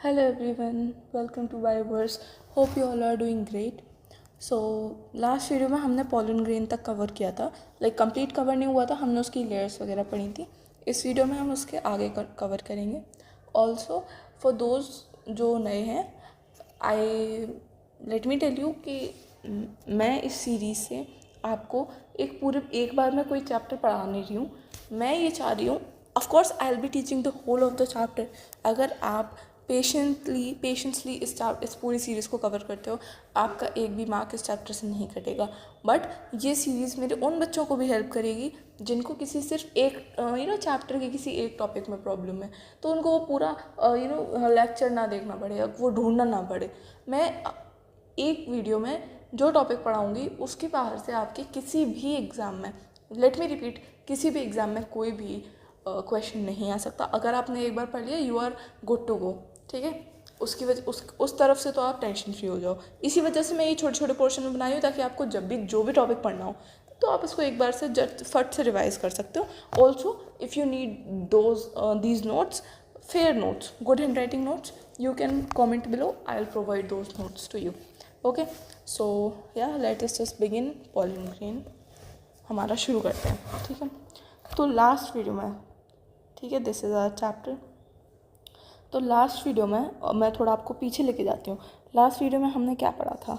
Hello everyone, welcome to Bioverse. Hope you all are doing great. So last video में हमने pollen grain तक cover किया था. Complete cover नहीं हुआ था, हमने उसकी लेयर्स वगैरह पढ़ी थी. इस वीडियो में हम उसके आगे कवर करेंगे. ऑल्सो फॉर दोज जो नए हैं, लेट मी टेल यू कि मैं इस सीरीज़ से आपको एक बार में कोई चैप्टर पढ़ा नहीं रही हूँ. मैं ये चाह रही हूँ, of course I will be teaching the whole of the chapter. अगर आप पेशेंसली इस पूरी सीरीज़ को कवर करते हो, आपका एक भी मार्क इस चैप्टर से नहीं कटेगा. बट ये सीरीज़ मेरे उन बच्चों को भी हेल्प करेगी जिनको किसी सिर्फ एक चैप्टर के किसी एक टॉपिक में प्रॉब्लम है, तो उनको वो पूरा लेक्चर ना देखना पड़े, वो ढूंढना ना पड़े. मैं एक वीडियो में जो टॉपिक पढ़ाऊँगी उसके बाहर से आपके किसी भी एग्ज़ाम में, लेट मी रिपीट, किसी भी एग्ज़ाम में कोई भी क्वेश्चन नहीं आ सकता. अगर आपने एक बार पढ़ लिया, you are good to go. ठीक है, उसकी वजह उस तरफ से तो आप टेंशन फ्री हो जाओ. इसी वजह से मैं ये छोटे छोटे पोर्शन में बनाई हूँ, ताकि आपको जब भी जो भी टॉपिक पढ़ना हो तो आप इसको एक बार से फट से रिवाइज कर सकते हो. Also if you need these notes, fair notes, good handwriting notes, you can comment below, I will provide those notes to you. Okay, so yeah let us just begin pollen grain. हमारा शुरू करते हैं. ठीक है, तो last video में, ठीक है, दिस इज़ आवर चैप्टर. तो लास्ट वीडियो में मैं थोड़ा आपको पीछे लेके जाती हूँ. लास्ट वीडियो में हमने क्या पढ़ा था,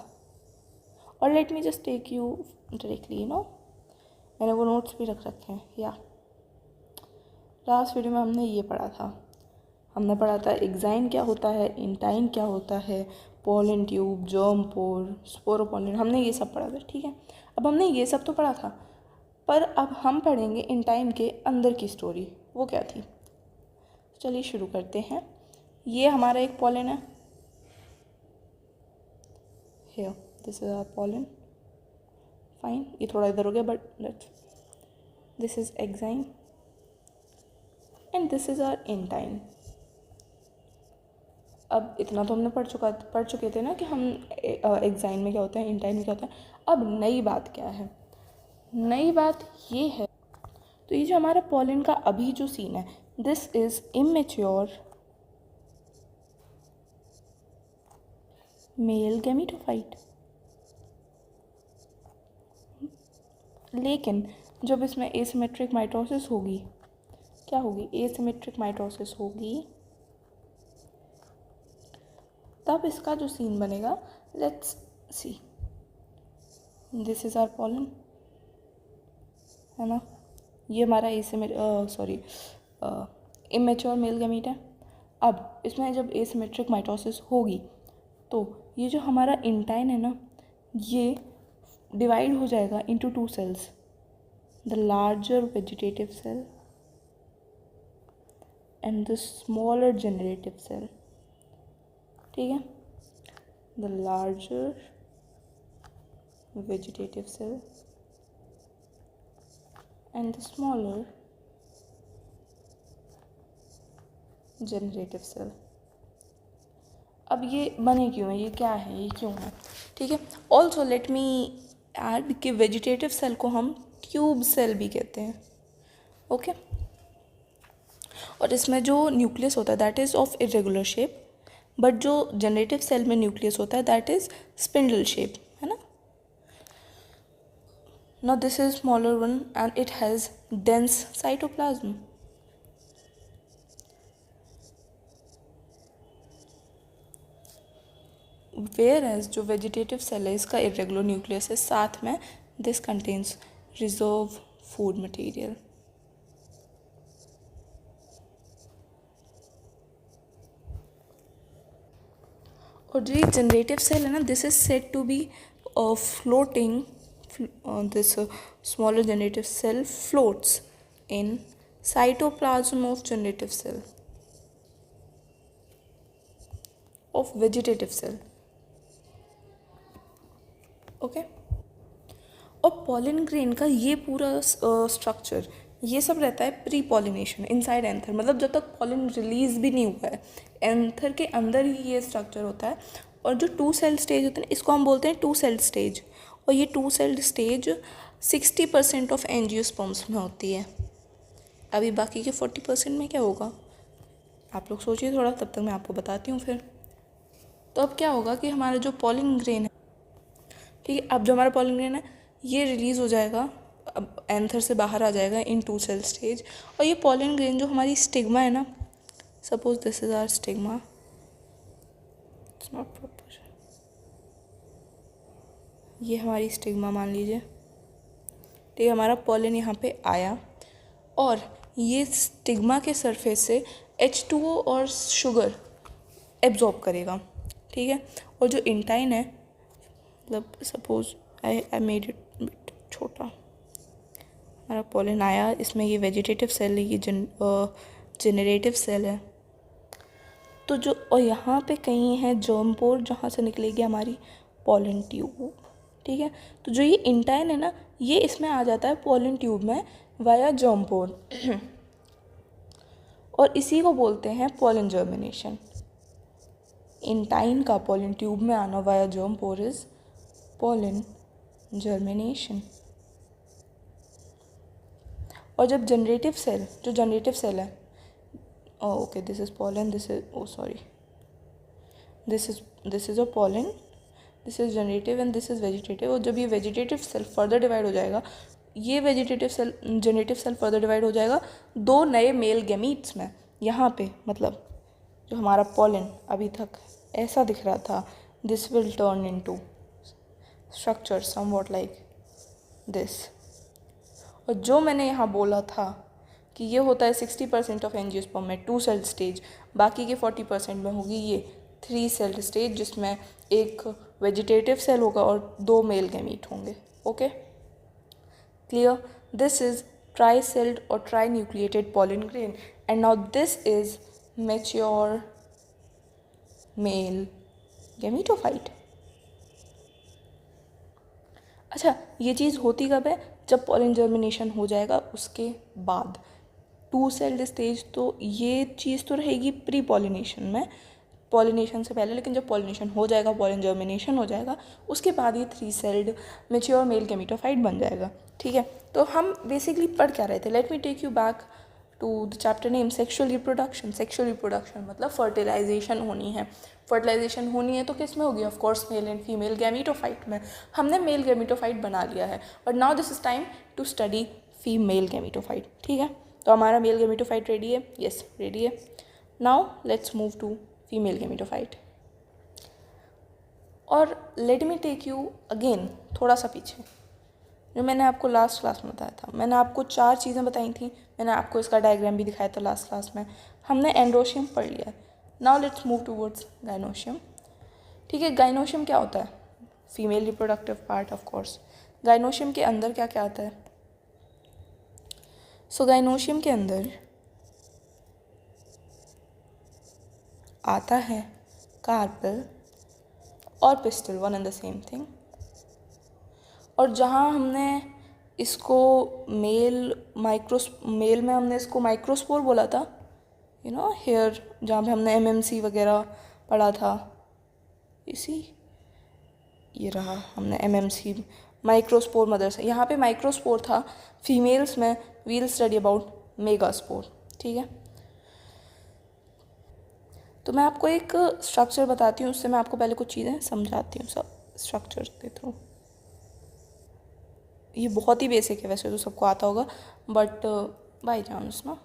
और let me just take you directly. मैंने वो नोट्स भी रख रखे हैं. या लास्ट वीडियो में हमने ये पढ़ा था एग्जाइन क्या होता है, इंटाइन क्या होता है, पोलन ट्यूब, जर्म पोर, स्पोरोपोलन, हमने ये सब पढ़ा था. ठीक है, अब हमने ये सब तो पढ़ा था, पर अब हम पढ़ेंगे इंटाइन के अंदर की स्टोरी. वो क्या थी, चलिए शुरू करते हैं. ये हमारा एक पॉलन है. Here this is our pollen. Fine, ये थोड़ा इधर हो गया, but let's, this is exine and this is our intine. अब इतना तो हमने पढ़ चुके थे ना कि हम एक्साइन में क्या होता है, इंटाइन में क्या होता है. अब नई बात क्या है, नई बात ये है, तो ये जो हमारा पॉलन का अभी जो सीन है, this is immature male gametophyte. लेकिन जब इसमें एसिमेट्रिक माइटोसिस होगी, क्या होगी, एसिमेट्रिक माइटोसिस होगी, तब इसका जो सीन बनेगा, let's see. This is our pollen, है ना. ये हमारा इमेच्योर मेल गैमीट है. अब इसमें जब एसिमेट्रिक माइटोसिस होगी, तो ये जो हमारा इंटाइन है ना, ये डिवाइड हो जाएगा into two cells, the larger vegetative cell and the smaller generative cell. ठीक है, the larger vegetative cell and the smaller generative cell. अब ये बने क्यों है, ये क्या है, ये क्यों है. ठीक है, ऑल्सो लेट मी ऐड कि वेजिटेटिव सेल को हम ट्यूब सेल भी कहते हैं. ओके, और इसमें जो न्यूक्लियस होता है that is of irregular shape, but जो जनरेटिव सेल में न्यूक्लियस होता है दैट इज़ स्पिंडल शेप, है ना. Now this is smaller one and it has dense cytoplasm. Whereas जो वेजिटेटिव सेल है, इसका इरेगुलर न्यूक्लियस है, साथ में this contains reserve food material. और जो एक जनरेटिव सेल है ना, this is said to be floating, this smaller generative cell floats in cytoplasm of generative cell of vegetative cell. Okay, और पॉलन ग्रेन का ये पूरा स्ट्रक्चर, ये सब रहता है प्री पॉलिनेशन इनसाइड एंथर, मतलब जब तक पॉलन रिलीज भी नहीं हुआ है, एंथर के अंदर ही ये स्ट्रक्चर होता है. और जो 2 सेल स्टेज होते हैं, इसको हम बोलते हैं 2 सेल स्टेज. और ये 2 सेल स्टेज 60% ऑफ एंजियोस्पर्म्स में होती है. अभी बाकी के 40% में क्या होगा, आप लोग सोचिए थोड़ा, तब तक मैं आपको बताती हूँ फिर। तो अब क्या होगा कि हमारा जो पॉलिन ग्रेन है, ठीक है, अब जो हमारा पॉलिन ग्रेन है ये रिलीज़ हो जाएगा, अब एंथर से बाहर आ जाएगा इन 2 सेल स्टेज। और ये पॉलिन ग्रेन जो हमारी स्टिग्मा है ना, suppose this is our stigma, it's not proper, ये हमारी स्टिग्मा मान लीजिए, ठीक है। हमारा पॉलिन यहाँ पे आया और ये स्टिग्मा के सरफेस से H2O और शुगर एब्जॉर्ब करेगा, ठीक है। और जो इंटाइन है, मतलब suppose I made it bit छोटा, हमारा पॉलिन आया, इसमें ये वेजिटेटिव सेल है, ये जेनरेटिव सेल है, तो जो, और यहाँ पे कहीं है जर्म पोर जहाँ से निकलेगी हमारी पॉलिन ट्यूब, ठीक है। तो जो ये इंटाइन है ना, ये इसमें आ जाता है पॉलिन ट्यूब में वाया जर्म पोर और इसी को बोलते हैं पॉलिन जर्मिनेशन। इंटाइन का पॉलिन ट्यूब में आना via germ pore is pollen germination. और जब जनरेटिव सेल, जो जनरेटिव सेल है, okay this is pollen, this is, oh sorry, this is a pollen, this is generative and this is vegetative. और जब ये vegetative cell further divide हो जाएगा, ये vegetative cell generative cell further divide हो जाएगा 2 नए मेल गैमीट्स में। यहाँ पे मतलब जो हमारा पॉलिन अभी तक ऐसा दिख रहा था, this will turn into structure somewhat like this. और जो मैंने यहाँ बोला था कि ये होता है 60% ऑफ एंजियोस्पर्म में 2 सेल स्टेज, बाकी के 40% में होगी ये 3 सेल स्टेज, जिसमें एक वेजिटेटिव सेल होगा और 2 मेल गैमीट होंगे। Okay, clear? This is tri celled और tri nucleated pollen grain and now this is mature male gametophyte. अच्छा, ये चीज़ होती कब है? जब पॉलिन जर्मिनेशन हो जाएगा उसके बाद। 2 सेल्ड स्टेज तो ये चीज़ तो रहेगी प्री पॉलिनेशन में, पॉलिनेशन से पहले, लेकिन जब पॉलिनेशन हो जाएगा, पॉलिन जर्मिनेशन हो जाएगा, उसके बाद ये 3 सेल्ड मैच्योर मेल गैमीटोफाइट बन जाएगा, ठीक है। तो हम बेसिकली पढ़ क्या रहे थे? Let me take you back to the chapter name sexual reproduction. Sexual reproduction मतलब फर्टिलाइजेशन होनी है। फर्टिलाइजेशन होनी है तो किस में होगी? Of course male and female gametophyte में। हमने मेल गैमीटोफाइट बना लिया है, but now this is time to study female gametophyte, ठीक है। तो हमारा मेल गैमीटोफाइट रेडी है? यस, रेडी है। Now let's move to female gametophyte. और let me take you again थोड़ा सा पीछे, जो मैंने आपको लास्ट क्लास में बताया था। मैंने आपको 4 चीज़ें बताई थी, मैंने आपको इसका डायग्राम भी दिखाया था लास्ट क्लास में। हमने एंड्रोशियम पढ़ लिया है। Now let's move towards gynoecium, ठीक है। गाइनोशियम क्या होता है? Female reproductive part, of course. Gynoecium के अंदर क्या क्या आता है? सो गाइनोशियम के अंदर आता है कार्पेल और pistol, one and the same thing. और जहाँ हमने इसको मेल में हमने इसको माइक्रोस्पोर बोला था, यू नो हेयर, जहाँ पे हमने MMC वगैरह पढ़ा था, इसी ये रहा, हमने MMC माइक्रोस्पोर मदर से, यहाँ पे माइक्रोस्पोर था। फीमेल्स में वील स्टडी अबाउट मेगास्पोर, ठीक है। तो मैं आपको एक स्ट्रक्चर बताती हूँ, उससे मैं आपको पहले कुछ चीज़ें समझाती हूँ सब स्ट्रक्चर के थ्रू। ये बहुत ही बेसिक है, वैसे तो सबको आता होगा, बट बाय चांस ना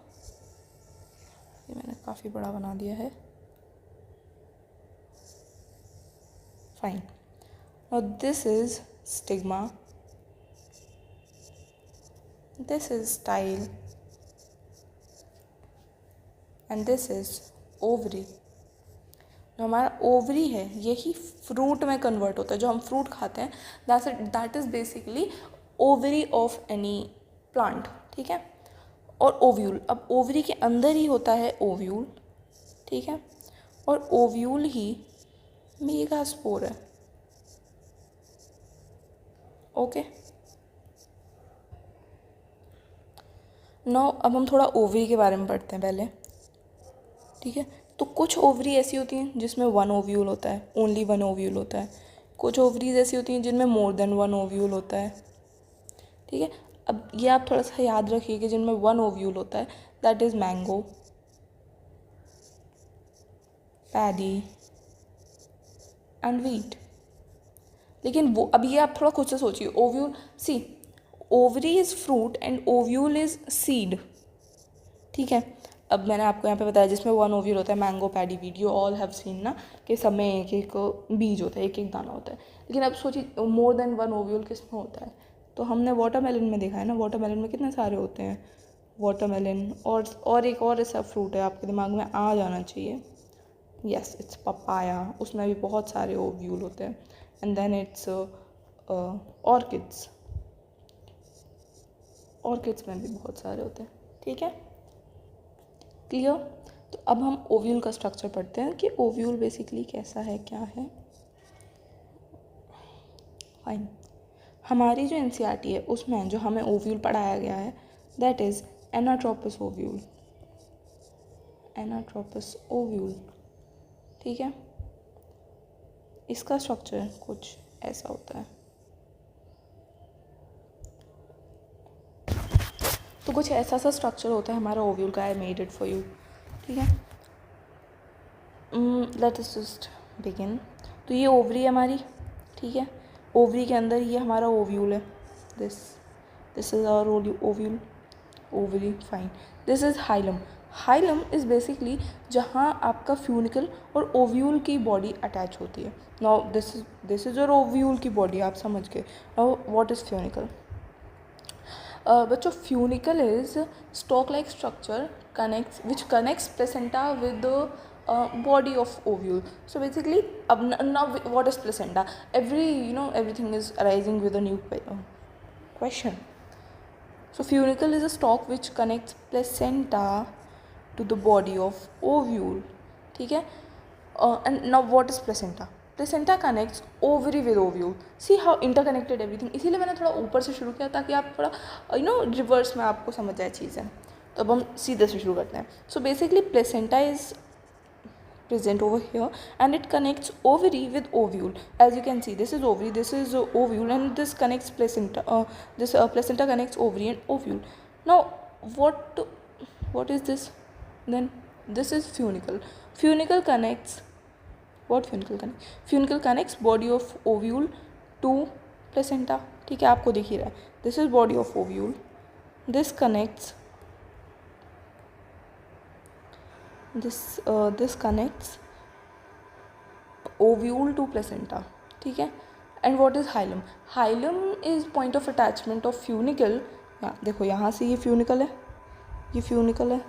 ये मैंने काफ़ी बड़ा बना दिया है। फाइन। और this is stigma, this is style and this is ovary. जो हमारा ओवरी है यही फ्रूट में कन्वर्ट होता है, जो हम फ्रूट खाते हैं, that is basically ovary of any plant, ठीक है। और ओव्यूल, अब ओवरी के अंदर ही होता है ओव्यूल, ठीक है। और ओव्यूल ही मेगास्पोर है, ओके। नाउ अब हम थोड़ा ओवरी के बारे में पढ़ते हैं पहले, ठीक है। तो कुछ ओवरी ऐसी होती हैं जिसमें 1 ओव्यूल होता है, ओनली 1 ओव्यूल होता है। कुछ ओवरीज ऐसी होती हैं जिनमें मोर देन 1 ओव्यूल होता है, ठीक है। अब ये आप थोड़ा सा याद रखिए कि जिनमें 1 ओव्यूल होता है that is mango, paddy and wheat. लेकिन वो अब ये आप थोड़ा खुद से सोचिए, ovule, see ovary is fruit and ovule is seed, ठीक है। अब मैंने आपको यहाँ पे बताया जिसमें वन ओव्यूल होता है, mango, paddy, wheat, you all have seen ना कि सब में एक एक बीज होता है, एक एक दाना होता है। लेकिन अब सोचिए मोर देन वन ओव्यूल किस में होता है, तो हमने वाटरमेलन में देखा है ना, वाटरमेलन में कितने सारे होते हैं, वाटरमेलन और एक और ऐसा फ्रूट है आपके दिमाग में आ जाना चाहिए, यस इट्स पपाया, उसमें भी बहुत सारे ओव्यूल होते हैं। And then it's orchids, orchids में भी बहुत सारे होते हैं, ठीक है, क्लियर। तो अब हम ओव्यूल का स्ट्रक्चर पढ़ते हैं कि ओव्यूल बेसिकली कैसा है, क्या है। फाइन, हमारी जो एनसीईआरटी है उसमें जो हमें ओव्यूल पढ़ाया गया है that is anatropous ovule, anatropous ovule, ठीक है। इसका स्ट्रक्चर कुछ ऐसा होता है, तो कुछ ऐसा सा स्ट्रक्चर होता है हमारा ओव्यूल का। I made it for you, ठीक है। Late us just begin. तो ये ओवरी है हमारी, ठीक है। ओवरी के अंदर ये हमारा ओव्यूल है, this is our ovule, ovary, fine. This is hilum, hilum is basically जहाँ आपका फ्यूनिकल और ओव्यूल की बॉडी अटैच होती है। Now this is your ovule की बॉडी, आप समझ गए। Now what is funicle? बच्चों, funicle is stalk like structure which connects placenta with the body of ovule. So basically, now what is placenta? Everything is arising with a new question. So funicle is a stalk which connects placenta to the body of ovule, ठीक है। And now what is placenta? Placenta connects ovary with ovule. See how interconnected everything, इसीलिए मैंने थोड़ा ऊपर से शुरू किया ताकि आप थोड़ा रिवर्स में आपको समझ जाए चीज़ें। तो अब हम सीधे से शुरू करते हैं। So basically placenta is present over here and it connects ovary with ovule. As you can see, this is ovary, this is ovule, and this connects placenta, placenta connects ovary and ovule. Now what is this? Then this is funicle. Funicle connects what? Funicle connects body of ovule to placenta, ठीक है, आपको दिख ही रहा है। This is body of ovule, this connects this connects ovule to placenta, ठीक है। And what is hilum? Hilum is point of attachment of funicle. देखो यहाँ से ये फ्यूनिकल है, ये फ्यूनिकल है,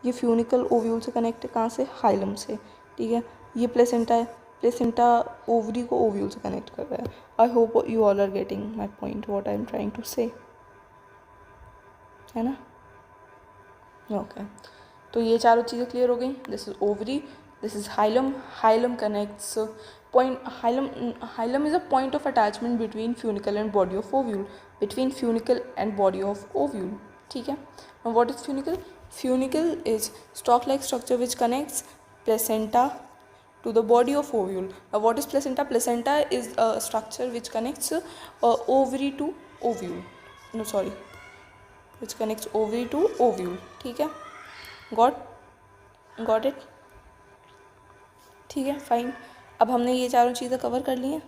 ये फ्यूनिकल ओव्यूल से कनेक्ट है, कहाँ से? हाइलम से, ठीक है। ये प्लेसेंटा है, प्लेसेंटा ओवरी को ओव्यूल से कनेक्ट कर रहा है। I hope you all are getting my point, what I am trying to say, है ना? ओके, तो ये चारों चीज़ें क्लियर हो गई। This is ovary, this is hilum, hilum connects point hilum is a point of attachment between funicle and body of ovule, between funicle and body of ovule, ठीक है। Now what is funicle? Funicle is stalk like structure which connects placenta to the body of ovule. Now what is placenta? Placenta is a structure which connects ovary to ovule, no sorry, which connects ovary to ovule, ठीक है। got it, ठीक है, fine. अब हमने ये चारों चीज़ें cover कर ली हैं।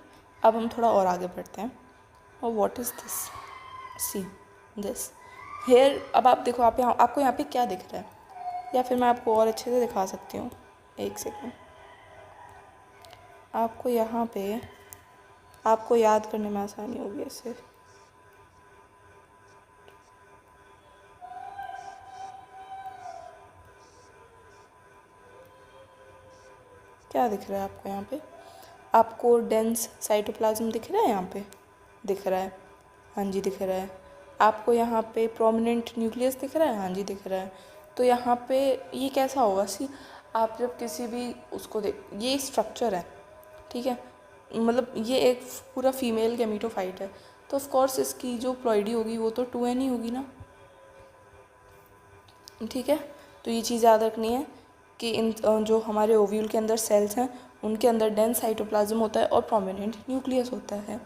अब हम थोड़ा और आगे बढ़ते हैं। और what is this? See this here. अब आप देखो, आपको यहाँ पे क्या दिख रहा है, या फिर मैं आपको और अच्छे से दिखा सकती हूँ। एक सेकेंड, आपको यहाँ पे आपको याद करने में आसानी होगी ऐसे। क्या दिख रहा है आपको यहाँ पे? आपको डेंस साइटोप्लाज्म दिख रहा है, यहाँ पे दिख रहा है, हाँ जी दिख रहा है। आपको यहाँ पे प्रोमिनेंट न्यूक्लियस दिख रहा है, हाँ जी दिख रहा है। तो यहाँ पे ये कैसा होगा? सी आप जब किसी भी उसको ये स्ट्रक्चर है, ठीक है, मतलब ये एक पूरा फीमेल गैमीटोफाइट है, तो ऑफ कोर्स इसकी जो प्लॉइडी होगी वो तो 2n ही होगी ना, ठीक है। तो ये चीज़ याद रखनी है कि इन जो हमारे ओव्यूल के अंदर सेल्स हैं उनके अंदर डेंस साइटोप्लाज्म होता है और प्रोमिनेंट न्यूक्लियस होता है,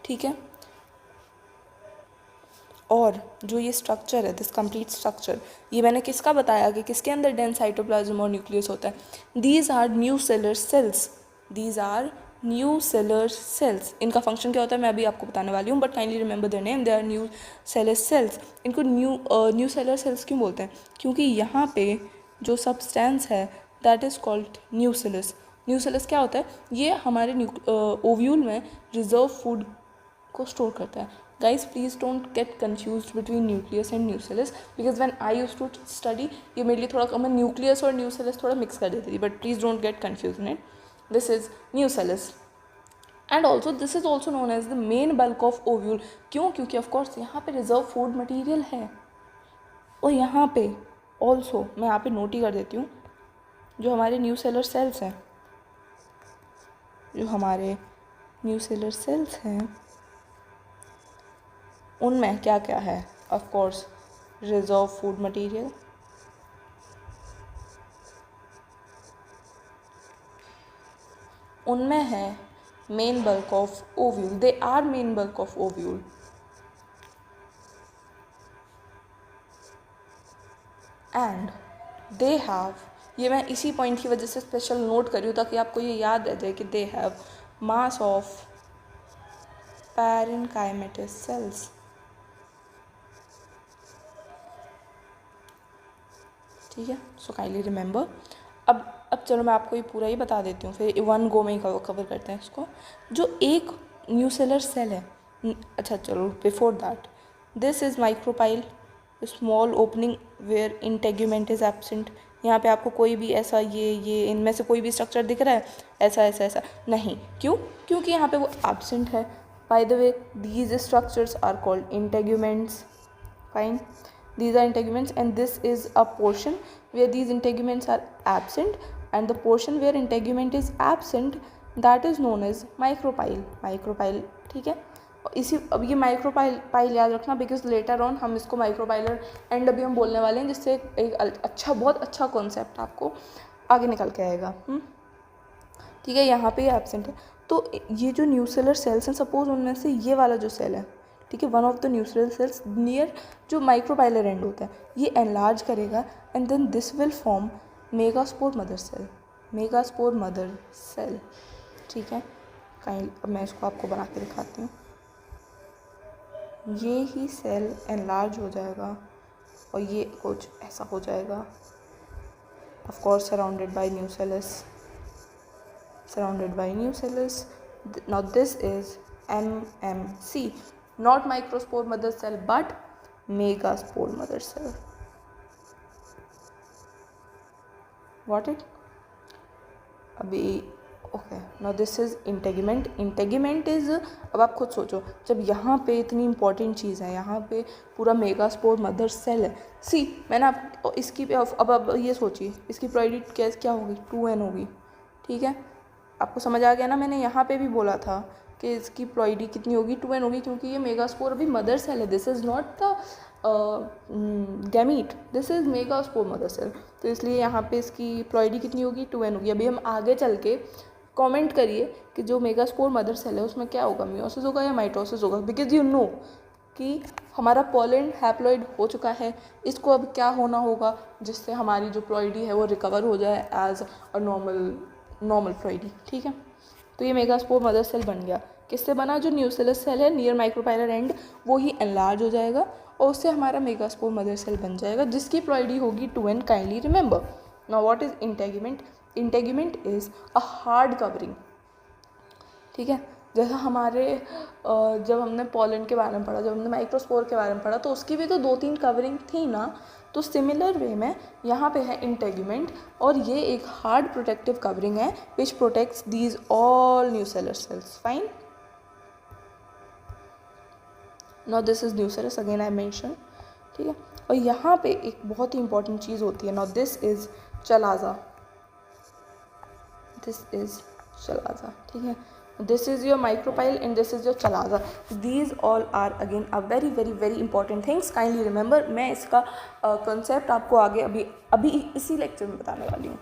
ठीक है। और जो ये स्ट्रक्चर है, दिस कंप्लीट स्ट्रक्चर, ये मैंने किसका बताया कि किसके अंदर डेंस साइटोप्लाज्म और न्यूक्लियस होता है। These are nucellar cells, these are nucellar cells. इनका फंक्शन क्या होता है मैं अभी आपको बताने वाली हूँ, but kindly remember their name, they are nucellar cells. इनको न्यू सेलर सेल्स क्यों बोलते हैं? क्योंकि यहाँ पे जो सब्सटेंस है that is called nucellus. Nucellus क्या होता है? ये हमारे ओव्यूल में रिजर्व फूड को स्टोर करता है। Guys please don't get confuse between nucleus and nucellus, because when I used to study ये मेरे लिए थोड़ा मैं न्यूक्लियस और न्यूसेलस थोड़ा मिक्स कर देती थी, but please don't get confuse in it. This is nucellus and also this is also known as the main bulk of ovule. क्यों? क्योंकि ऑफकोर्स यहाँ पे रिजर्व फूड मटीरियल है। और यहाँ पे ऑल्सो मैं यहाँ पे नोट ही कर देती हूँ, जो हमारे न्यू सेलर सेल्स हैं, जो हमारे न्यू सेलर सेल्स हैं उनमें क्या क्या है? Of course reserve food material, उनमें है main bulk of ovule, they are main bulk of ovule. And they have, ये मैं इसी पॉइंट की वजह से स्पेशल नोट करी हूँ ताकि आपको ये याद रह जाए कि they have mass of parenchymatous sales. ठीक है, सो काइंडली रिमेंबर। अब चलो मैं आपको ये पूरा ही बता देती हूँ, फिर वन गो में ही कवर करते हैं इसको। जो एक न्यूसेलर सेल है, अच्छा चलो before that, this is micropyle, small opening where integument is absent. यहाँ पे आपको कोई भी ऐसा ये इनमें से कोई भी स्ट्रक्चर दिख रहा है ऐसा ऐसा ऐसा नहीं? क्यों? क्योंकि यहाँ पे वो एब्सेंट है। By the way these structures are called integuments. Fine, these are integuments and this is a portion where these integuments are absent, and the portion where integument is absent that is known as micropyle। micropyle, ठीक है। इसी अब ये micropyle याद रखना, because later on हम इसको micropylar and अभी हम बोलने वाले हैं, जिससे एक अच्छा बहुत अच्छा कॉन्सेप्ट आपको आगे निकल के आएगा। ठीक है, यहाँ पे ये एब्सेंट है। तो ये जो न्यूसेलर सेल्स हैं, सपोज उनमें से ये वाला जो सेल है, ठीक है, one of the nucellar cells near जो माइक्रोपाइलर एंड होता है, ये एनलार्ज करेगा and then this will form megaspore mother cell. Megaspore mother cell, ठीक है। कहीं अब मैं इसको आपको बना के दिखाती हूँ। ये ही सेल एनलार्ज हो जाएगा और ये कुछ ऐसा हो जाएगा, of course surrounded by nucellus, surrounded by nucellus। Now this is MMC, not microspore mother cell but megaspore mother cell। Got it? अभी okay, now this is integument. Integument is, अब आप खुद सोचो, जब यहाँ पे इतनी इंपॉर्टेंट चीज़ है, यहाँ पे पूरा मेगास्पोर मदर सेल है। सी मैंने आप इसकी अब ये सोचिए, इसकी प्रोबेबिलिटी क्या होगी? 2n होगी। ठीक है, आपको समझ आ गया ना? मैंने यहाँ पे भी बोला था कि इसकी प्लॉइडी कितनी होगी? 2n होगी, क्योंकि ये मेगास्पोर अभी मदर सेल है। This is not the gamete, this is megaspore mother cell. तो इसलिए यहाँ पे इसकी प्लॉइडी कितनी होगी? 2n होगी। अभी हम आगे चल के कमेंट करिए कि जो मेगास्पोर मदर सेल है उसमें क्या होगा, मियोसिस होगा या माइटोसिस होगा, बिकॉज यू नो कि हमारा पोलैंड हैप्लॉइड हो चुका है। इसको अब क्या होना होगा जिससे हमारी जो प्लॉइडी है वो रिकवर हो जाए एज अ नॉर्मल प्लॉइडी। ठीक है, तो ये मेगास्पोर मदर सेल बन गया। किससे बना? जो न्यूसेलस सेल है नियर माइक्रोपाइलर एंड, वो ही एनलार्ज हो जाएगा और उससे हमारा मेगास्पोर मदर सेल बन जाएगा, जिसकी प्लॉइडी होगी 2n। Kindly remember. Now what is integument? Integument is a hard covering. ठीक है, जैसा हमारे जब हमने पोलैंड के बारे में पढ़ा, जब हमने माइक्रोस्पोर के बारे में पढ़ा, तो उसकी भी तो 2-3 कवरिंग थी ना। तो सिमिलर वे में यहाँ पे है इंटेगुमेंट, और ये एक हार्ड प्रोटेक्टिव कवरिंग है which protects these all nucellar cells. Fine, now this is nucellus again I mention. ठीक है, और यहाँ पे एक बहुत ही इंपॉर्टेंट चीज़ होती है। Now this is chalaza, this is chalaza. ठीक है, this is your micropyle and this is your chalaza। these all are again a very very very important things। kindly remember। मैं इसका concept आपको आगे अभी इसी लेक्चर में बताने वाली हूँ।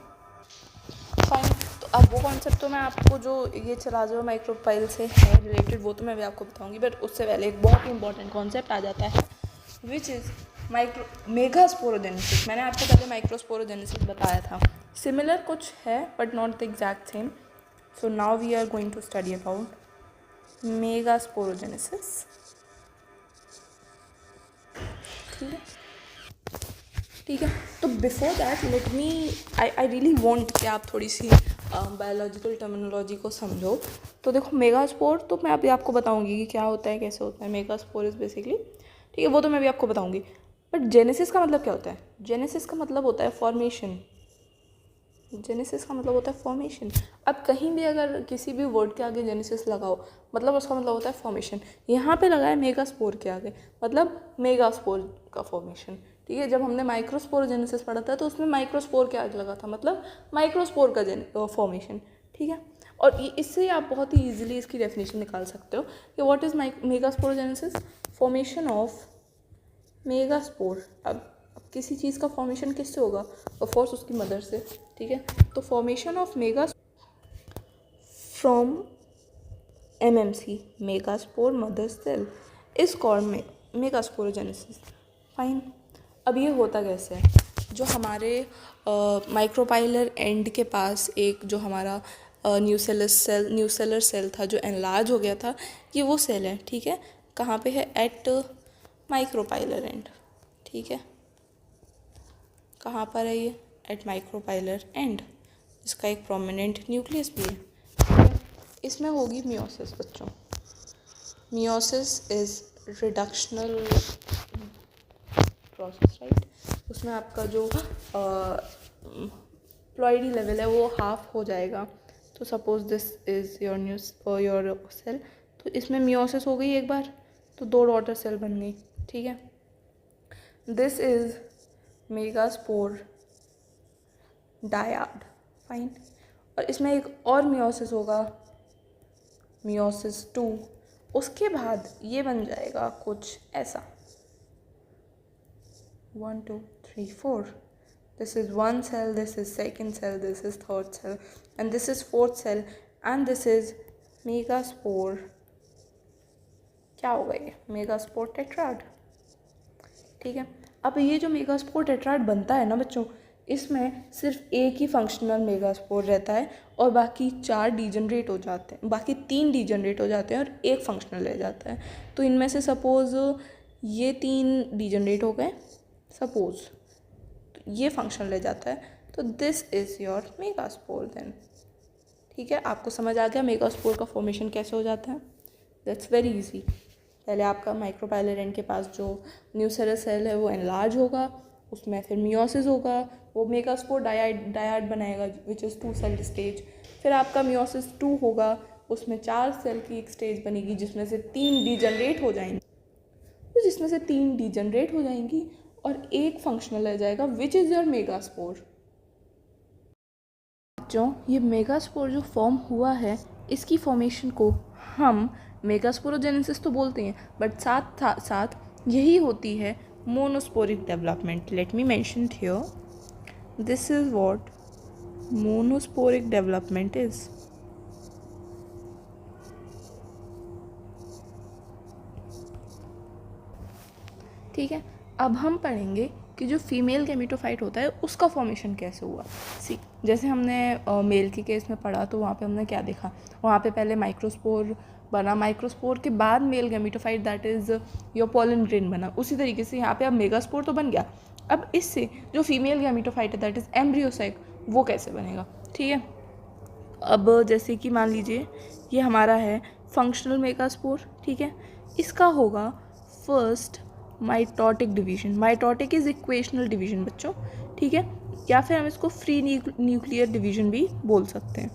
फाइन, तो अब वो कॉन्सेप्ट तो मैं आपको जो ये चलाजा और माइक्रोपाइल से है रिलेटेड वो तो मैं भी आपको बताऊँगी, बट उससे पहले एक बहुत ही इंपॉर्टेंट कॉन्सेप्ट आ जाता है विच इज़ मेगास्पोरोजेनेसिस। मैंने आपको पहले माइक्रोस्पोरोजेनेसिस बताया था, सिमिलर कुछ है but not the exact same. So now we are going to study about megasporogenesis. ठीक है, ठीक है। तो before that let me I really want कि आप थोड़ी सी बायोलॉजिकल टर्मिनोलॉजी को समझो। तो देखो मेगास्पोर तो मैं अभी आपको बताऊंगी कि क्या होता है, कैसे होता है। मेगास्पोर इज़ बेसिकली, ठीक है, वो तो मैं भी आपको बताऊंगी। बट जेनेसिस का मतलब क्या होता है? जेनेसिस का मतलब होता है फॉर्मेशन। जेनेसिस का मतलब होता है फॉर्मेशन। अब कहीं भी अगर किसी भी वर्ड के आगे जेनेसिस लगाओ, मतलब उसका मतलब होता है फॉर्मेशन। यहाँ पे लगा है मेगास्पोर के आगे, मतलब मेगास्पोर का फॉर्मेशन। ठीक है, जब हमने माइक्रोस्पोर जेनेसिस पढ़ा था तो उसमें माइक्रोस्पोर के आगे लगा था, मतलब माइक्रोस्पोर का फॉर्मेशन। ठीक है, और इससे आप बहुत ही ईजिली इसकी डेफिनेशन निकाल सकते हो कि what is megaspore genesis, formation of megaspore. अब किसी चीज़ का फॉर्मेशन किससे होगा? ऑफ कोर्स उसकी मदर से। ठीक है, तो formation of mega from MMC, megaspore mother cell, is called megasporogenesis. Fine. अब ये होता कैसे है? जो हमारे माइक्रोपाइलर एंड के पास एक जो हमारा न्यूसेलर सेल था जो एनलार्ज हो गया था, ये वो सेल है। ठीक है, कहाँ पे है? At micropylar end. ठीक है, कहाँ पर है ये? At micropylar end. इसका एक प्रोमिनेंट न्यूक्लियस भी है। ठीक है, इसमें होगी मियोसिस बच्चों। Meiosis is reductional process, right. उसमें आपका जो प्लॉइडी लेवल है वो हाफ हो जाएगा। तो suppose this is your cell, तो इसमें मियोसिस हो गई एक बार, तो 2 डॉटर सेल बन गई। ठीक है, this is megaspore dyad. Fine. और इसमें एक और मियोसिस होगा, मियोसिस 2। उसके बाद ये बन जाएगा कुछ ऐसा, 1 2 3 4। This is 1 cell, this is 2nd cell, this is 3rd cell, and this is 4th cell, and this is megaspore. क्या होगा ये? Megaspore tetrad. ठीक है, अब ये जो मेगास्पोर टेट्राड बनता है ना बच्चों, इसमें सिर्फ एक ही फंक्शनल मेगास्पोर रहता है और बाकी 4 डीजनरेट हो जाते हैं, बाकी 3 डीजनरेट हो जाते हैं और एक फंक्शनल रह जाता है। तो इनमें से सपोज ये 3 डीजनरेट हो गए, सपोज, तो ये फंक्शनल रह जाता है, तो this is your megaspore then. ठीक है, आपको समझ आ गया मेगास्पोर का फॉर्मेशन कैसे हो जाता है? That's very easy. पहले आपका माइक्रोपाइलर एंड के पास जो न्यूसेलर सेल है वो एनलार्ज होगा, उसमें फिर मियोसिस होगा, वो मेगास्पोर डायड बनाएगा विच इज़ 2 सेल स्टेज। फिर आपका मियोसिस 2 होगा, उसमें 4 सेल की एक स्टेज बनेगी जिसमें से 3 डीजनरेट हो जाएंगी, तो जिसमें से 3 डीजनरेट हो जाएंगी और एक फंक्शनल रह जाएगा विच इज़ योर मेगास्पोर। जो ये मेगास्पोर जो फॉर्म हुआ है, इसकी फॉर्मेशन को हम मेगास्पोरोजेनेसिस तो बोलते हैं, बट साथ साथ यही होती है monosporic development. Let me mention here, this is what monosporic development is. ठीक है, अब हम पढ़ेंगे कि जो फीमेल गैमेटोफाइट होता है उसका फॉर्मेशन कैसे हुआ। सी, जैसे हमने मेल के केस में पढ़ा तो वहाँ पे हमने क्या देखा, वहाँ पे पहले माइक्रोस्पोर बना, माइक्रोस्पोर के बाद male gametophyte that is your pollen grain बना। उसी तरीके से यहाँ पे अब मेगास्पोर तो बन गया, अब इससे जो फीमेल गैमेटोफाइट है दैट इज़ एम्ब्रियोसाइक, वो कैसे बनेगा। ठीक है, अब जैसे कि मान लीजिए ये हमारा है फंक्शनल मेगास्पोर। ठीक है, इसका होगा first mitotic division. Mitotic is equational division बच्चों। ठीक है, या फिर हम इसको फ्री न्यूक्लियर डिवीजन भी बोल सकते हैं,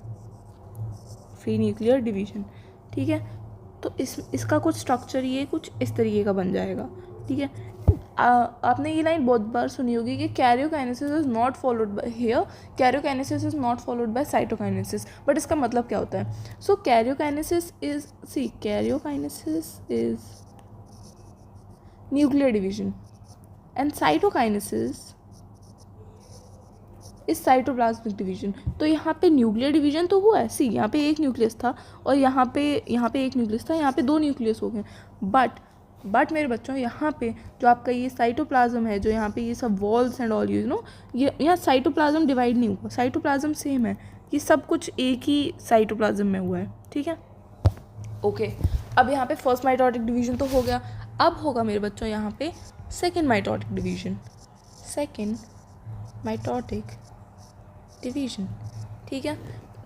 फ्री न्यूक्लियर डिवीजन। ठीक है, तो इसका कुछ स्ट्रक्चर ये कुछ इस तरीके का बन जाएगा। ठीक है, आपने ये लाइन बहुत बार सुनी होगी कि karyokinesis is not followed by here, karyokinesis is not followed by cytokinesis. But इसका मतलब क्या होता है? So karyokinesis is, see, karyokinesis is nuclear division and cytokinesis is cytoplasmic division। तो यहाँ पे न्यूक्लियर डिवीजन तो हुआ है, सी, यहाँ पे एक न्यूक्लियस था और यहाँ पे एक न्यूक्लियस था, यहाँ पे 2 न्यूक्लियस हो गए, बट बट मेरे बच्चों यहाँ पे जो आपका ये साइटोप्लाज्म है, जो यहाँ पे ये सब walls and all you know, ये यहाँ साइटोप्लाज्म डिवाइड नहीं हुआ, साइटोप्लाज्म सेम है, ये सब कुछ एक ही साइटोप्लाज्म में हुआ है, ठीक है। ओके, अब यहाँ पे फर्स्ट माइटोटिक डिवीजन तो हो गया, अब होगा मेरे बच्चों यहाँ पे second mitotic division, second mitotic division, ठीक है।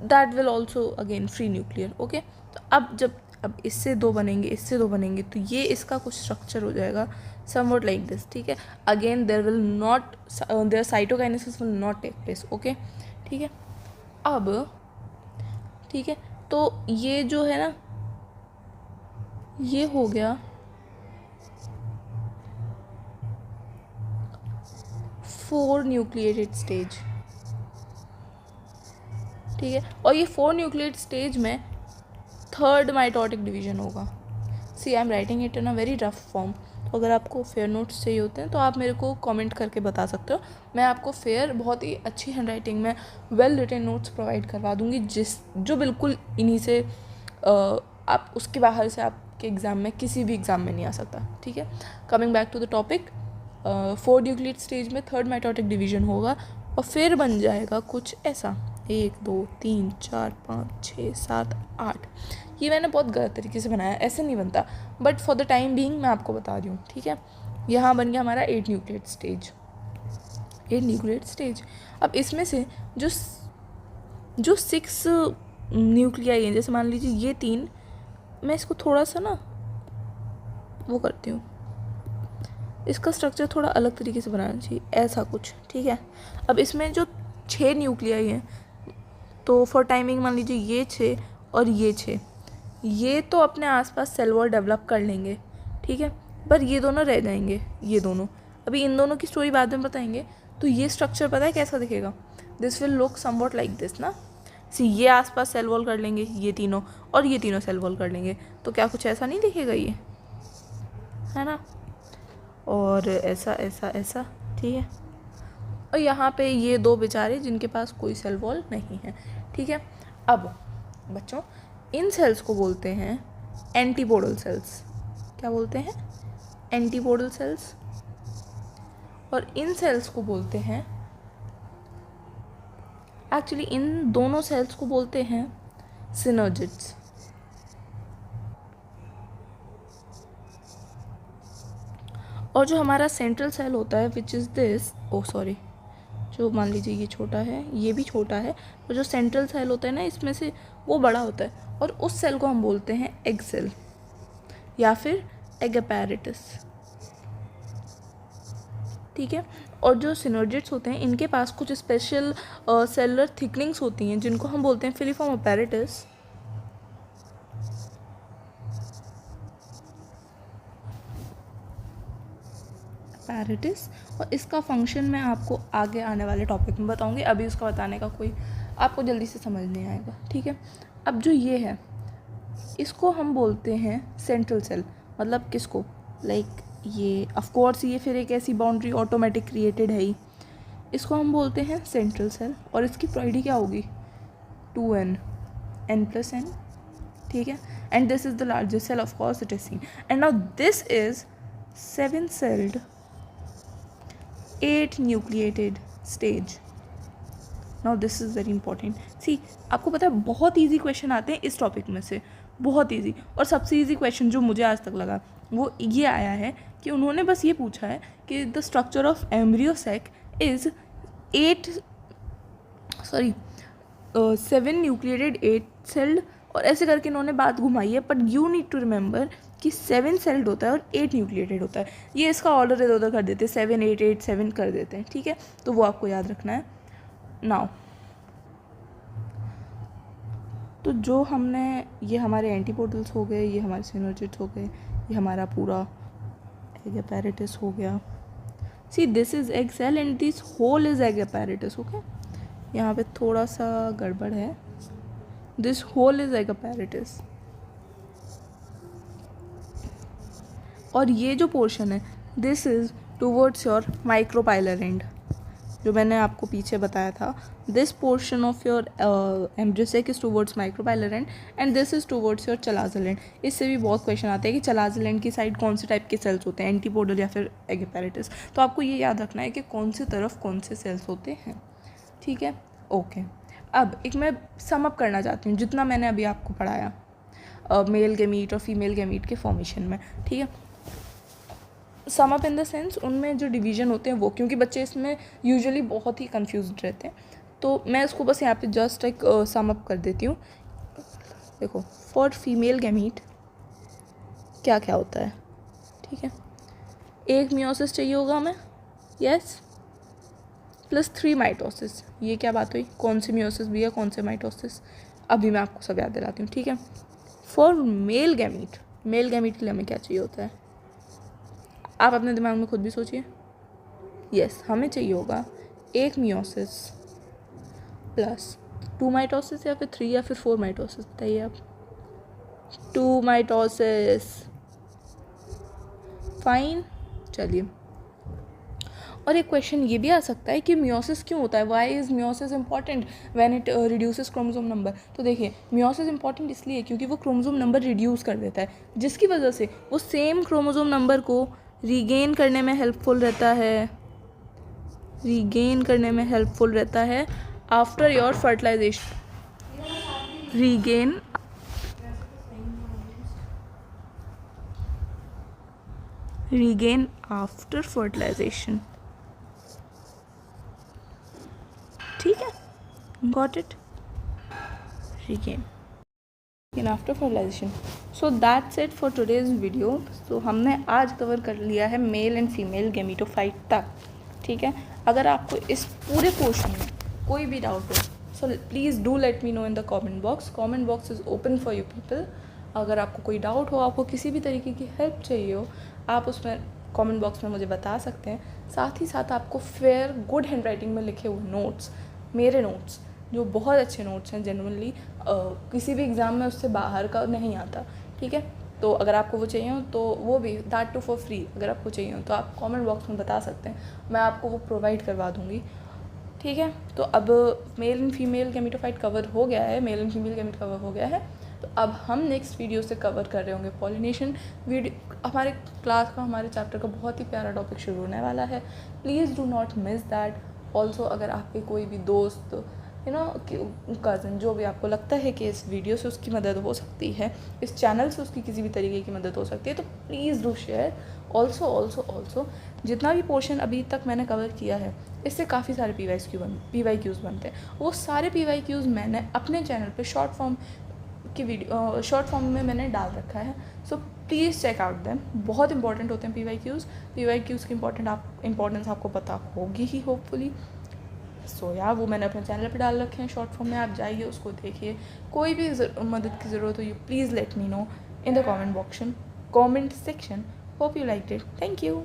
That will also again free nuclear, okay. तो अब इससे दो बनेंगे, इससे दो बनेंगे, तो ये इसका कुछ स्ट्रक्चर हो जाएगा समवट लाइक दिस, ठीक है। Again there will not, there cytokinesis will not take place, okay, ठीक है। अब ठीक है, तो ये जो है ना, ये हो गया 4 न्यूक्लिएटेड स्टेज, ठीक है। और ये 4 न्यूक्लिएटेड स्टेज में थर्ड माइटोटिक डिवीजन होगा। See I am writing it in a very rough form. तो अगर आपको फेयर नोट्स चाहिए होते हैं तो आप मेरे को कमेंट करके बता सकते हो, मैं आपको फेयर बहुत ही अच्छी हैंडराइटिंग में वेल रिटन नोट्स प्रोवाइड करवा दूँगी, जो बिल्कुल इन्हीं से आप उसके बाहर से आपके एग्ज़ाम में, किसी भी एग्ज़ाम में नहीं आ सकता, ठीक है। Coming back to the topic, 4 nucleated stage में थर्ड माइटोटिक डिवीजन होगा और फिर बन जाएगा कुछ ऐसा, 1 2 3 4 5 6 7 8। ये मैंने बहुत गलत तरीके से बनाया, ऐसे नहीं बनता, but for the time being मैं आपको बता रही हूँ, ठीक है। यहाँ बन गया हमारा 8 न्यूक्लिएटेड स्टेज, 8 न्यूक्लिएटेड स्टेज। अब इसमें से जो 6 न्यूक्लियाई हैं, जैसे मान लीजिए ये 3, मैं इसको थोड़ा सा ना वो करती हूँ, इसका स्ट्रक्चर थोड़ा अलग तरीके से बनाना चाहिए, ऐसा कुछ, ठीक है। अब इसमें जो 6 न्यूक्लियाई हैं, तो फॉर टाइमिंग मान लीजिए ये 6 और ये 6, ये तो अपने आसपास सेल वॉल डेवलप कर लेंगे, ठीक है, पर ये दोनों रह जाएंगे, ये दोनों। अभी इन दोनों की स्टोरी बाद में बताएंगे। तो ये स्ट्रक्चर पता है कैसा दिखेगा, this will look somewhat like this ना। सी ये आसपास सेल वॉल कर लेंगे ये तीनों, और ये तीनों सेल वॉल कर लेंगे, तो क्या कुछ ऐसा नहीं दिखेगा ये, है ना। और ऐसा ऐसा ऐसा, ठीक है। और यहाँ पे ये 2 बेचारे जिनके पास कोई सेल वॉल नहीं है, ठीक है। अब बच्चों इन सेल्स को बोलते हैं एंटीपोडल सेल्स। क्या बोलते हैं? Antipodal cells. और इन सेल्स को बोलते हैं, एक्चुअली इन दोनों सेल्स को बोलते हैं सिनर्जिड्स। और जो हमारा सेंट्रल सेल होता है विच इज़ दिस, जो मान लीजिए ये छोटा है, ये भी छोटा है, तो जो सेंट्रल सेल होता है ना इसमें से, वो बड़ा होता है, और उस सेल को हम बोलते हैं एग सेल या फिर एग अपैरेटस, ठीक है। और जो सिनर्जिड्स होते हैं इनके पास कुछ स्पेशल सेलुलर थिकनिंग्स होती हैं जिनको हम बोलते हैं फिलीफॉर्म अपैरेटस। और इसका फंक्शन मैं आपको आगे आने वाले टॉपिक में बताऊंगी, अभी उसका बताने का कोई आपको जल्दी से समझ नहीं आएगा, ठीक है। अब जो ये है इसको हम बोलते हैं सेंट्रल सेल, मतलब किसको, लाइक ये ऑफ कोर्स ये फिर एक ऐसी बाउंड्री ऑटोमेटिक क्रिएटेड है ही, इसको हम बोलते हैं सेंट्रल सेल। और इसकी प्रायोरिटी क्या होगी, 2n, n+n, ठीक है। And this is the largest cell, of course it is seen. And now this is 7-celled 8 nucleated stage. Now this is very important. See आपको पता है बहुत ईजी क्वेश्चन आते हैं इस टॉपिक में से, बहुत ईजी। और सबसे ईजी क्वेश्चन जो मुझे आज तक लगा वो ये आया है कि उन्होंने बस ये पूछा है कि the structure of embryo sac is 7 nucleated 8-celled, और ऐसे करके इन्होंने बात घुमाई है। But you need to remember कि 7-celled होता है और 8 न्यूक्लिएटेड होता है। ये इसका ऑर्डर इधर उधर कर देते हैं, 7 8 8 7 कर देते हैं, ठीक है। तो वो आपको याद रखना है। नाउ तो जो हमने, ये हमारे एंटीपोडल्स हो गए, ये हमारे सिनर्जिड्स हो गए, ये हमारा पूरा एग अपैरेटस हो गया। See this is egg cell and this whole is egg apparatus, okay. यहाँ पे थोड़ा सा गड़बड़ है, this whole is egg apparatus. और ये जो पोर्शन है this is towards your micropylar end, जो मैंने आपको पीछे बताया था, this portion of your embryo sac is towards micropylar end this is towards your chalazal end. इससे भी बहुत क्वेश्चन आते हैं कि चलाज़ल एंड की साइड कौन से टाइप के सेल्स होते हैं, एंटीपोडल या फिर एगेपेरेटिस। तो आपको ये याद रखना है कि कौन सी तरफ कौन से सेल्स होते हैं, ठीक है, ओके। अब एक मैं सम अप करना चाहती हूँ जितना मैंने अभी आपको पढ़ाया मेल गैमीट और फीमेल गैमीट के फॉर्मेशन में, ठीक है। Sum up in the sense उनमें जो डिवीज़न होते हैं वो, क्योंकि बच्चे इसमें यूजुअली बहुत ही कंफ्यूज्ड रहते हैं, तो मैं इसको बस यहाँ पे जस्ट एक सम अप कर देती हूँ। देखो, फॉर फीमेल गैमीट क्या क्या होता है, ठीक है। एक मियोसिस चाहिए होगा हमें, यस, प्लस 3 माइटोसिस। ये क्या बात हुई, कौन सी मियोसिस भी है कौन से माइटोसिस, अभी मैं आपको सब याद दिलाती हूँ, ठीक है। फॉर मेल गैमीट के लिए हमें क्या चाहिए होता है, आप अपने दिमाग में खुद भी सोचिए। यस, हमें चाहिए होगा एक मियोसिस प्लस 2 माइटोसिस, या फिर 3 या फिर 4 माइटोसिस, बताइए आप। 2 माइटोसिस, फाइन, चलिए। और एक क्वेश्चन ये भी आ सकता है कि मियोसिस क्यों होता है, why is meiosis important when it reduces chromosome number. तो देखिए, मियोसिस इंपॉर्टेंट इसलिए क्योंकि वो क्रोमोसोम नंबर रिड्यूस कर देता है, जिसकी वजह से वो सेम क्रोमोसोम नंबर को रीगेन करने में हेल्पफुल रहता है after your fertilisation, regain after fertilisation, ठीक है, got it, regain after fertilisation. So that's it for today's video. तो हमने आज कवर कर लिया है मेल एंड फीमेल गैमीटोफाइट तक, ठीक है। अगर आपको इस पूरे पोर्शन में कोई भी डाउट हो, so please do let me know in the comment box is open for you people. अगर आपको कोई डाउट हो, आपको किसी भी तरीके की हेल्प चाहिए हो, आप उसमें कमेंट बॉक्स में मुझे बता सकते हैं। साथ ही साथ आपको फेयर गुड हैंड राइटिंग में लिखे हुए नोट्स, मेरे नोट्स जो बहुत अच्छे नोट्स हैं, जेनुअनली किसी भी एग्ज़ाम में उससे बाहर का नहीं आता, ठीक है। तो अगर आपको वो चाहिए हो तो वो भी दैट टू फॉर फ्री, अगर आपको चाहिए हो तो आप कमेंट बॉक्स में बता सकते हैं, मैं आपको वो प्रोवाइड करवा दूँगी, ठीक है। तो अब mail and female gametophyte cover हो गया है, mail and female gamete cover हो गया है। तो अब हम नेक्स्ट वीडियो से कवर कर रहे होंगे पॉलिनेशन। हमारे क्लास का, हमारे चैप्टर का बहुत ही प्यारा टॉपिक शुरू होने वाला है, please do not miss that. Also अगर आपके कोई भी दोस्त, कज़न, जो भी आपको लगता है कि इस वीडियो से उसकी मदद हो सकती है, इस चैनल से उसकी किसी भी तरीके की मदद हो सकती है, तो प्लीज़ डू शेयर। ऑल्सो जितना भी पोर्शन अभी तक मैंने कवर किया है, इससे काफ़ी सारे PYQs बनते हैं। वो सारे PYQs मैंने अपने चैनल पे शॉर्ट फॉर्म में मैंने डाल रखा है, so please check out them. बहुत इंपॉर्टेंट होते हैं PYQs की इंपॉर्टेंस आपको पता होगी ही होपफुली। सो वो मैंने अपने चैनल पे डाल रखे हैं शॉर्ट फॉर्म में, आप जाइए उसको देखिए। कोई भी मदद की ज़रूरत हो, you please let me know in the comment section. Hope you liked it. Thank you.